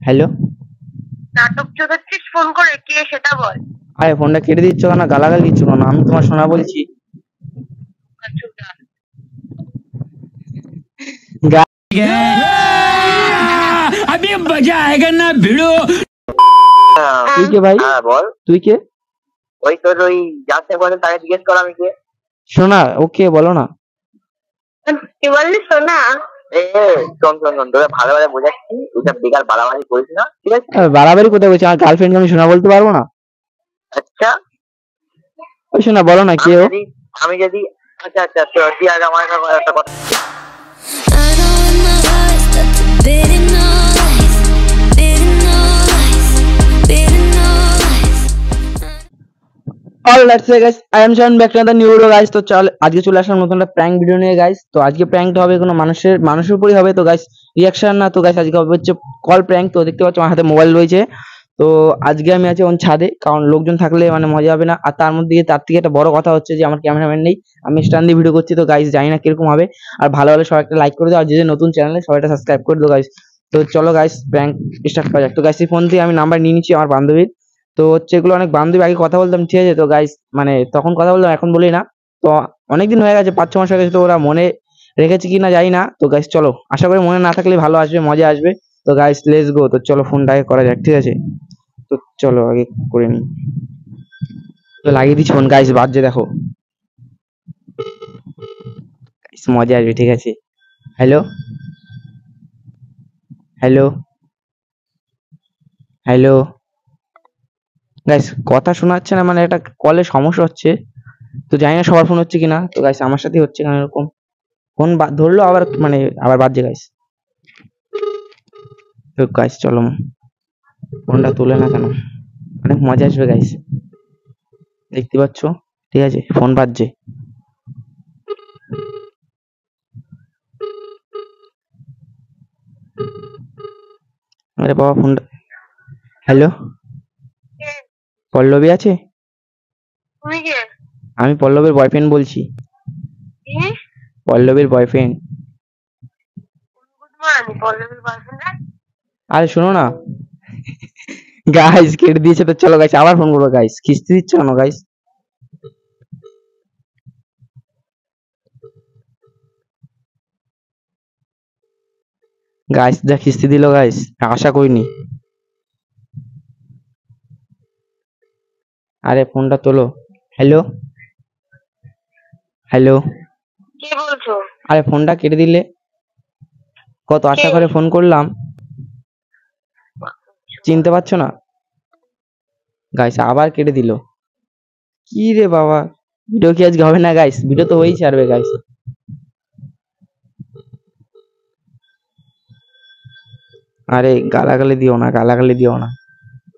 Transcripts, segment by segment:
Hello. নাটক জোটাচ্ছিস phone করে, কে সেটা বল। আরে ফোনটা কেটে দিচ্ছ কেন? গালাগালি দিচ্ছ কেন? আমি তোমার শোনা বলছি। अभी मजा आएगा ना भिड़ो। তুই কে ভাই? হ্যাঁ বল। তুই কে? ওই তোর ওই যাচ্ছে বলে তাকে জিজ্ঞেস কর আমি কে। শোনা, ওকে বলো না। কি বললি সোনা? এ শোন শোন শোন, তোকে ভালো ভালো বোঝাচ্ছি, ওইসব বেকার বাড়াবাড়ি করিস না, ঠিক আছে? বাড়াবাড়ি কোথায় বলছি? আমার গার্লফ্রেন্ড আমি শোনা বলতে পারবো না? আচ্ছা ওই শোনা বলো না কে ও? আমি যদি আচ্ছা আচ্ছা তুই আগে আমার একটা কথা। I know in my heart that the bitter noise, bitter noise, bitter noise. Alright so guys, I am shown back to the new video guys. তো চল আজকে চলে আসলাম নতুন একটা প্র্যাঙ্ক ভিডিও নিয়ে গাইস। তো আজকে প্র্যাঙ্কটা হবে কোনো মানুষের উপরই হবে। তো গাইস রিঅ্যাকশন না, তো গাইস আজকে হবে হচ্ছে কল প্র্যাঙ্ক। তো দেখতে পাচ্ছ আমার হাতে মোবাইল রয়েছে। তো আজকে আমি আছি ছাদে, কারণ লোকজন থাকলে মানে মজা হবে না। আর তার থেকে একটা বড় কথা হচ্ছে যে আমার ক্যামেরাম্যান নেই, আমি স্ট্যান্ড দিয়ে ভিডিও করছি। তো গাইস জানি না কিরকম হবে। আর ভালো হলে সবাই একটা লাইক করে দাও, আর যে নতুন চ্যানেলে সবাই একটা সাবস্ক্রাইব করে দাও গাইস। তো চলো গাইস প্র্যাঙ্ক স্টার্ট করা যাক। তো গাইস এই ফোন দিয়ে আমি নাম্বার নিয়ে নিচ্ছি আমার বান্ধবীর। তো হচ্ছে এগুলো অনেক বান্ধবী আগে কথা বলতাম, ঠিক আছে? তো গাইস মানে তখন কথা বলতাম, এখন বলি না। তো অনেকদিন হয়ে গেছে, 5-6 মাস হয়ে গেছে। তো ওরা মনে রেখেছে কি না জানি না। তো গাইস চলো, আশা করি মনে না থাকলে ভালো আসবে, মজা আসবে। তো গাইস লেটস গো। তো চলো ফোনটাকে করা যাক, ঠিক আছে? তো চলো আগে করে নি। তো লাগিয়ে দিচ্ছি ফোন গাইস, বাজছে দেখো গাইস, মজা আসবে, ঠিক আছে? হ্যালো হ্যালো হ্যালো গাইস, কথা শোনা যাচ্ছে না, মানে একটা কলে সমস্যা হচ্ছে। তো জানি না সবার ফোন হচ্ছে কিনা। তো গাইস আমার সাথে হচ্ছে কেন এরকম? ফোন ধরলো আবার মানে আবার বাজছে গাইস। তো গাইস চলো, ফোনটা তুলে না কেন? অনেক মজা আসবে গাইস, দেখতে পাচ্ছ, ঠিক আছে? ফোন বাজছে। আরে বাবা ফোনটা। হ্যালো, পল্লবী আছে? তুমি কে? আমি পল্লবীর বয়ফ্রেন্ড বলছি। পল্লবীর বয়ফ্রেন্ড। গুড মর্নিং পল্লবীর বয়ফ্রেন্ড। আরে শোনো না গাইস, কেটে দিয়েছে। তো চলো গাইস আবার ফোন করবো গাইস। কিস্তি দিচ্ছ কেন গাইস? গাইস যা কিস্তি দিল গাইস, আশা করিনি। আরে ফোনটা তোলো। হ্যালো হ্যালো কে বলছো? আরে ফোনটা কেটে দিলে, কত আশা করে ফোন করলাম, চিনতে পারছো না গাইস? আবার কেটে দিল, কি রে বাবা! ভিডিও কি আজকে হবে না গাইস? ভিডিও তো হয়েই ছাড়বে গাইস। আরে গালাগালি দিও না, গালাগালি দিও না।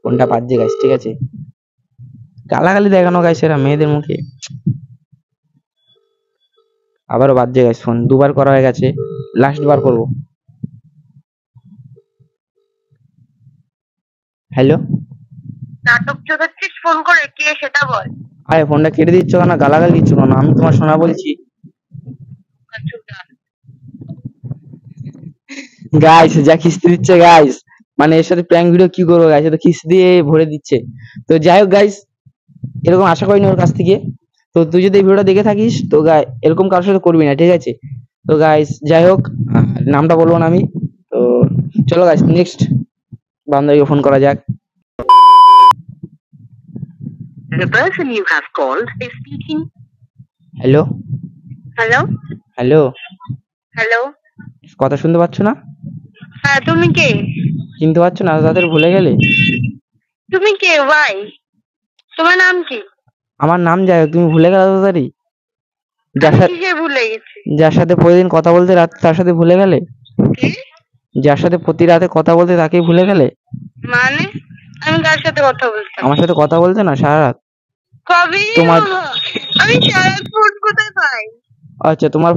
ফোনটা বাজছে গাইস, ঠিক আছে? গালাগালি দেখানো গাইস এরা মেয়েদের মুখে। আবারও বাজছে গাইস ফোন, দুবার করা হয়ে গেছে, লাস্ট বার করবো। হ্যালো। নাটক জোটাচ্ছিস ফোন করে, কে সেটা বল। আরে ফোনটা কেটে দিচ্ছ কেন? গালাগালি দিচ্ছ কেন? আমি তোমার শোনা বলছি। গাইস যা কিস্তি দিচ্ছে গাইস, মানে এর সাথে প্র্যাঙ্ক ভিডিও কি করবো গাইস? তো কিস্তি দিয়ে ভরে দিচ্ছে। তো যাই হোক গাইস, এরকম আশা করিনি ওর কাছ থেকে। তো তুই যদি এই ভিডিওটা দেখে থাকিস তো এরকম কারোর সাথে করবি না, ঠিক আছে? তো গাইস যাই হোক, নামটা বলবো না আমি। তো চলো গাইস নেক্সট বান্ধবীকে ফোন করা যাক। The person you have called is speaking. Hello hello hello hello. কথা শুনতে পাচ্ছ না? হ্যাঁ তুমি কে? চিনতে পারছো না? তাদের ভুলে গেলে? তুমি কে ভাই? তোমার নাম কি? আমার নাম যাই হোক, তুমি ভুলে গেলে তাড়াতাড়ি? যার সাথে কিসে ভুলে গেছি? যার সাথে প্রতিদিন কথা বলতে রাত, তার সাথে ভুলে গেলে? কি? যার সাথে প্রতি রাতে কথা বলতে তাকেই ভুলে গেলে? মানে আমি কার সাথে কথা বলতাম? আমার সাথে কথা বলতে না সারা রাত? কবে? তোমার আমি সারা ফোন কোথায় পাই? আচ্ছা তোমার।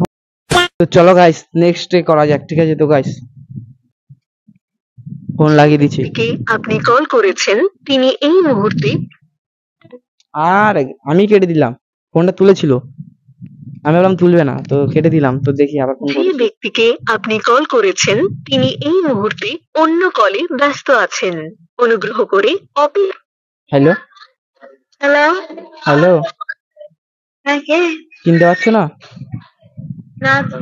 তো চলো গাইস নেক্সট ডে করা যাক, ঠিক আছে? তো গাইস ফোন লাগিয়ে দিচ্ছি। কে আপনি কল করেছেন তিনি এই মুহূর্তে। আর আমি কেটে দিলাম, ফোনটা তুলেছিল। আমি ভাবলাম তুলবে না, তো কেটে দিলাম। তো দেখি আবার ফোন যে করছি। ব্যক্তিকে আপনি কল করেছেন তিনি এই মুহূর্তে অন্য কলে ব্যস্ত আছেন। অনুগ্রহ করে হ্যালো হ্যালো, হ্যালো, হ্যাঁ কে? চিনতে পারছো না? না তো।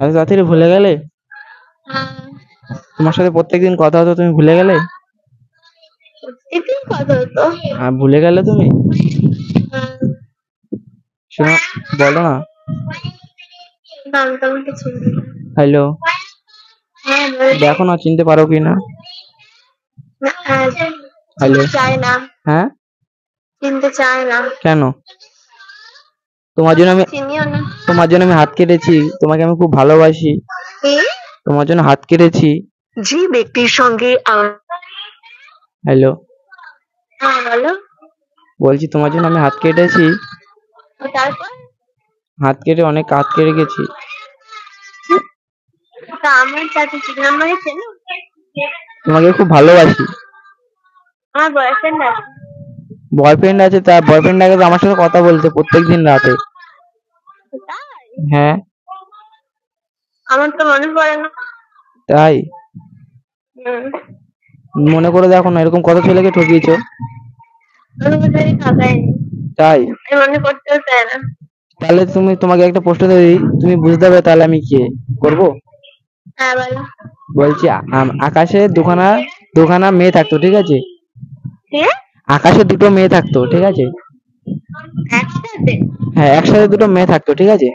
এত তাড়াতাড়ি ভুলে গেলে? তোমার সাথে প্রত্যেকদিন কথা হতো, তুমি ভুলে গেলে? এতেই কথা হতো। ভুলে গেলে তুমি? শোনো, বলো না। নাম টাম কিছু নেই। হ্যালো, হ্যাঁ বল। দেখো না চিনতে পারো কি না? হ্যালো, চাই না, হ্যাঁ, চিনতে চাই না। কেন? তোমার জন্য আমি চিনিও না। তোমার জন্য আমি হাত কেটেছি, তোমাকে আমি খুব ভালোবাসি, কি? তোমার জন্য হাত কেটেছি। যে ব্যক্তির সঙ্গে হ্যালো, হ্যাঁ বলো। বলছি তোমার জন্য আমি হাত কেটেছি, তারপর হাত কেটে অনেক কাজ কেটে গেছি। তা আমার সাথে ঠিক নাম্বারে ছিল। তোমাকে খুব ভালোবাসি। আমার বয়ফ্রেন্ড আছে। বয়ফ্রেন্ড আছে? তা বয়ফ্রেন্ড আগে তো আমার সাথে কথা বলতে প্রত্যেকদিন রাতে। তাই? হ্যাঁ, আমার তো মনে পড়ে না। তাই হুম। মনে করে দেখো না, এরকম কত ছেলেকে ঠকিয়েছো। অনুভূতি থাকায়নি। তাই আমি মনে করতেও চাই না। তাহলে তোমাকে একটা প্রশ্ন দিই, তুমি বুঝতে পারবে তাহলে আমি কে করবো। হ্যাঁ বলো। বলছি আকাশে দুখানা দুখানা মেয়ে থাকতো, ঠিক আছে? কে? আকাশে দুটো মেয়ে থাকতো, ঠিক আছে? একসাথে? হ্যাঁ, একসাথে দুটো মেয়ে থাকতো, ঠিক আছে?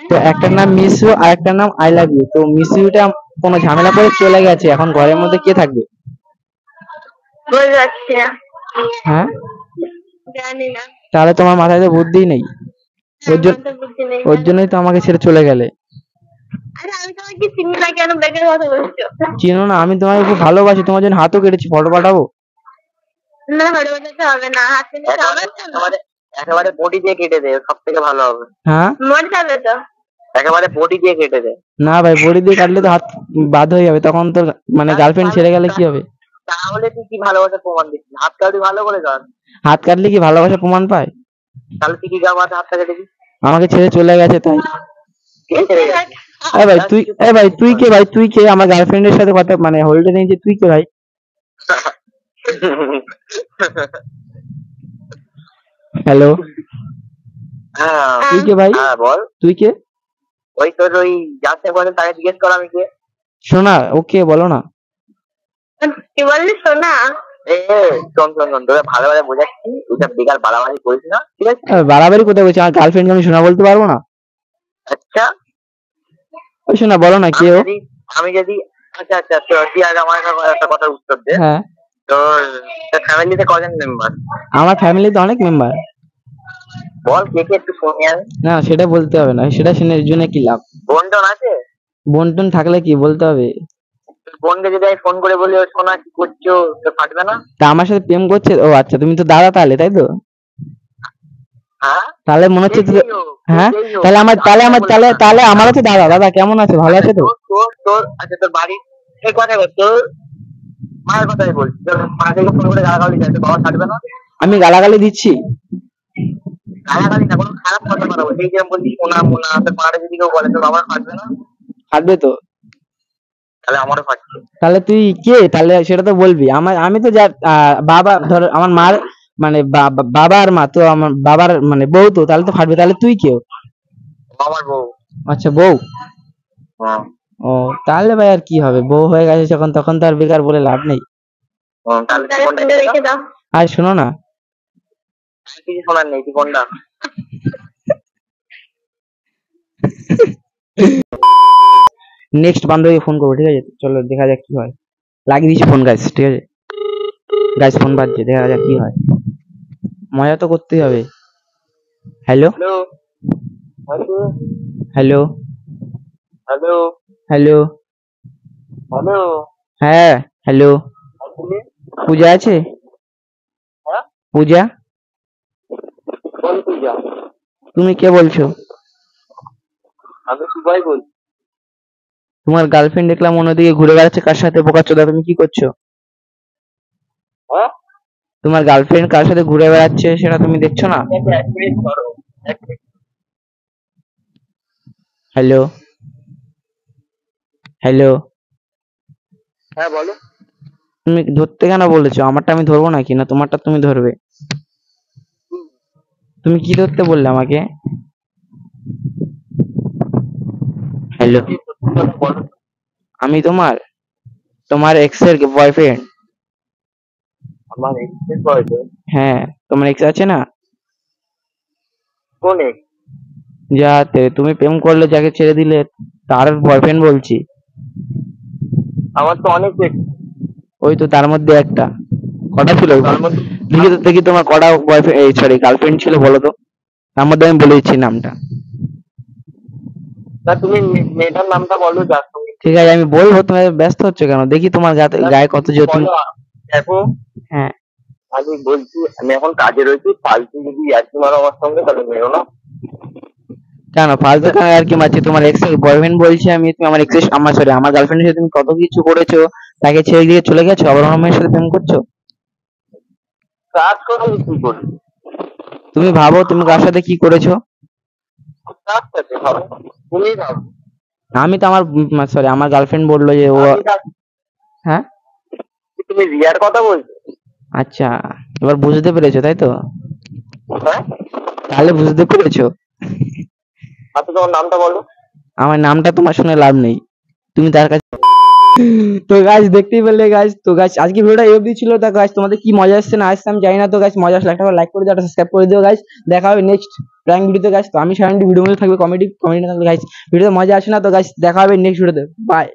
তো একটার নাম মিস ইউ আর একটার নাম আই লাভ ইউ। তো মিস ইউটা কোনো ঝামেলা করে চলে গেছে, এখন ঘরের মধ্যে কে থাকবে? বুঝতে পারছি না। হ্যাঁ, জানি না। তাহলে তোমার মাথায় তো বুদ্ধি নেই। ওর আমার জন্য তো বুদ্ধি নেই। ওর জন্যই তো আমাকে ছেড়ে চলে গেলে। আরে আমি তোমাকে চিনি না, কেন বেকার কথা বলছো? চিনো না? আমি তোমাকে খুব ভালোবাসি, তোমার জন্য হাতও কেটেছি, ফটো পাঠাবো? না হরে বাজাতে হবে না, হাত নিতে হবে তো। একেবারে একেবারে বডি দিয়ে কেটে দে, সব থেকে ভালো হবে। হ্যাঁ, মরে যাবে তো। একেবারে বডি দিয়ে কেটে দে। না ভাই, বড়ি দিয়ে কাটলে তো হাত বাদ হয়ে যাবে, তখন তো মানে গার্লফ্রেন্ড ছেড়ে গেলে কি হবে? তাহলে তুই কি ভালোবাসার প্রমাণ দিচ্ছিস? হাত কাটবি ভালো করে কাট। হাত কাটলে কি ভালোবাসা প্রমাণ পায়? তাহলে তুই কি গামাতে হাতটা কেটে দিস? আমাকে ছেড়ে চলে গেছে তাই। কে ছেড়ে গেছে? তুই কে ভাই? তুই কে? আমার গার্লফ্রেন্ডের সাথে কথা মানে হোল্ডে নিয়েছে, তুই কে ভাই? হ্যালো, হ্যাঁ তুই কে ভাই? হ্যাঁ বল। তুই কে? ওই তোর ওই যার সাথে কথা তাকে জিজ্ঞেস কর আমি কে। শোনা, ওকে বলো না। কি বললি সোনা? এ শোন তোকে ভালো ভালো বোঝাচ্ছি, ওইটা বেকার বাড়াবাড়ি করিস না, ঠিক আছে? বাড়াবাড়ি কোথায় বলছি? আমার গার্লফ্রেন্ডকে আমি শোনা বলতে পারবো না? আচ্ছা ওই শোনা, বলো না কে ও? আমি যদি আচ্ছা আচ্ছা তুই আগে আমার একটা কথার উত্তর দে। হ্যাঁ, তোর ফ্যামিলিতে কজন মেম্বার? আমার ফ্যামিলিতে অনেক মেম্বার। বল কে কে একটু শুনি আমি। না, সেটা বলতে হবে না, সেটা শুনে জন্য কি লাভ? বোন টোন আছে? বোন টোন থাকলে কি বলতে হবে? তোর বোনকে যদি আমি ফোন করে বলি ও শোনা কি করছো, তো ফাটবে না? তা আমার সাথে প্রেম করছে? ও আচ্ছা, তুমি তো দাদা তাহলে, তাই তো? হ্যাঁ তাহলে মনে হচ্ছে যেই হোক, হ্যাঁ, যেই হোক। তাহলে আমার তাহলে আমার তাহলে তাহলে আমারও তো দাদা। দাদা কেমন আছে? ভালো আছে তো? তোর আচ্ছা তোর বাড়ি এই কথা বল, তোর মায়ের কথাই বলছি, তোর মাকে ফোন করে গালাগালি দেয়, তোর বাবা ছাড়বে না? আমি গালাগালি দিচ্ছি? গালাগালি না, কোনো খারাপ কথা বলা বলছি, এই যেরকম বলছি সোনা মোনা, তোর মারে যদি কেউ বলে তোর বাবা ফাটবে না? ফাটবে তো। তাহলে আমারও ফাটছে। তাহলে তুই কে? তাহলে সেটা তো বলবি। আমি তো যা বাবা, ধর আমার মার মানে বাবা আর মা তো আমার বাবার মানে বউ, তো তাহলে তো ফাটবে। তাহলে তুই কেউ? আমার বউ। আচ্ছা, বউ। হ্যাঁ ও, তাহলে ভাই আর কি হবে, বউ হয়ে গেছে যখন, তখন তো আর বেকার বলে লাভ নেই। তাহলে তুই তাহলে ফোনটা ফোনটা রেখে দাও। আর শোনো না, কিছু শোনার নেই, তুই ফোনটা নেক্সট বান্ধবী ফোন করবো, ঠিক আছে? চলো দেখা যাক কি হয়। লাগিয়ে দিচ্ছি ফোন গাইস, ঠিক আছে গাইস? ফোন বাজছে, দেখা যাক কি হয়। মজা তো করতেই হবে। Hello hello hello hello hello, hello হ্যাঁ হ্যালো। পূজা আছে? হ্যাঁ? পূজা? বল তুই যা। তুমি কে বলছো? আমি সুবাই বলছি। তোমার গার্লফ্রেন্ড দেখলাম অন্যদিকে ঘুরে বেড়াচ্ছে, কার সাথে বোকাচোদা? তুমি কি করছো? হ্যাঁ তোমার গার্লফ্রেন্ড কার সাথে ঘুরে বেড়াচ্ছে সেটা তুমি দেখছো না? এক মিনিট করো, এক মিনিট। হ্যালো হ্যালো, হ্যাঁ বলো। তুমি ধরতে কেন বলেছো? আমারটা আমি ধরবো নাকি, না তোমারটা তুমি ধরবে? তুমি কি ধরতে বললে আমাকে? হ্যালো, কি সত্যি কথা বলো। আমি তোমার তোমার এক্স এর বয়ফ্রেন্ড। আমার এক্সের বয়সে হ্যাঁ, তোমার এক্স আছে না, কোন ex? যাতে তুমি প্রেম করলে, যাকে ছেড়ে দিলে, তার বয়ফ্রেন্ড বলছি। আমার তো অনেক ex। ওই তো তার মধ্যে একটা। কটা ছিল? তার মধ্যে দেখি তোমার কটা বয়ফ্রেন্ড, এই সরি গার্লফ্রেন্ড ছিল বলো তো। তার মধ্যে আমি বলে দিচ্ছি নামটা। তা তুমি মেয়েটার নামটা বলো যার সঙ্গে। ঠিক আছে আমি বলবো, তুমি ব্যস্ত হচ্ছে কেন? দেখি তোমার গায়ে কত জোর তুমি। বলো, দেখো হ্যাঁ, আমি বলছি আমি এখন কাজে রয়েছি, ফালতু যদি ইয়ার্কি মারো আমার সঙ্গে তাহলে মেরো না। কেন ফালতু কেন আর কি মারছি? তোমার এক্স বয়ফ্রেন্ড বলছি আমি, তুমি আমার এক্স, আমার সরি আমার গার্লফ্রেন্ডের সাথে তুমি কত কিছু করেছো, তাকে ছেড়ে দিয়ে চলে গেছো, আবার অন্য মেয়ের সাথে প্রেম করছো। কাজ করো আমি কি করি? তুমি ভাবো তুমি কার সাথে কি করেছো। কাজ সাথে ভাবো, তুমি ভাবো। আমি তো আমার সরি আমার গার্লফ্রেন্ড বললো যে ও। আমি ভাবছি, হ্যাঁ, তুমি রিয়ার কথা বলছো? আচ্ছা, এবার বুঝতে পেরেছো তাই তো? হ্যাঁ, তাহলে বুঝতে পেরেছো। আচ্ছা তোমার নামটা বলো। আমার নামটা তোমার শুনে লাভ নেই, তুমি তার কাছে। তো গাইস দেখতেই পেলে গাইস, তো গাইস আজকে ভিডিওটা এই অবধি ছিল। তা গাইস তোমাদের কি মজা আসছে না আসছে আমি জানি না, তো গাইস মজা আসলে একটা লাইক করে দিও, একটা সাবস্ক্রাইব করে দিও গাইস। দেখা হবে নেক্সট প্র্যাঙ্ক ভিডিওতে গাইস। তো আমি সারাদিন ভিডিও মধ্যে থাকবে, কমেডি কমেডি না থাকবে গাইস, ভিডিওতে মজা আসে না। তো গাইস দেখা হবে নেক্সট ভিডিওতে, বাই।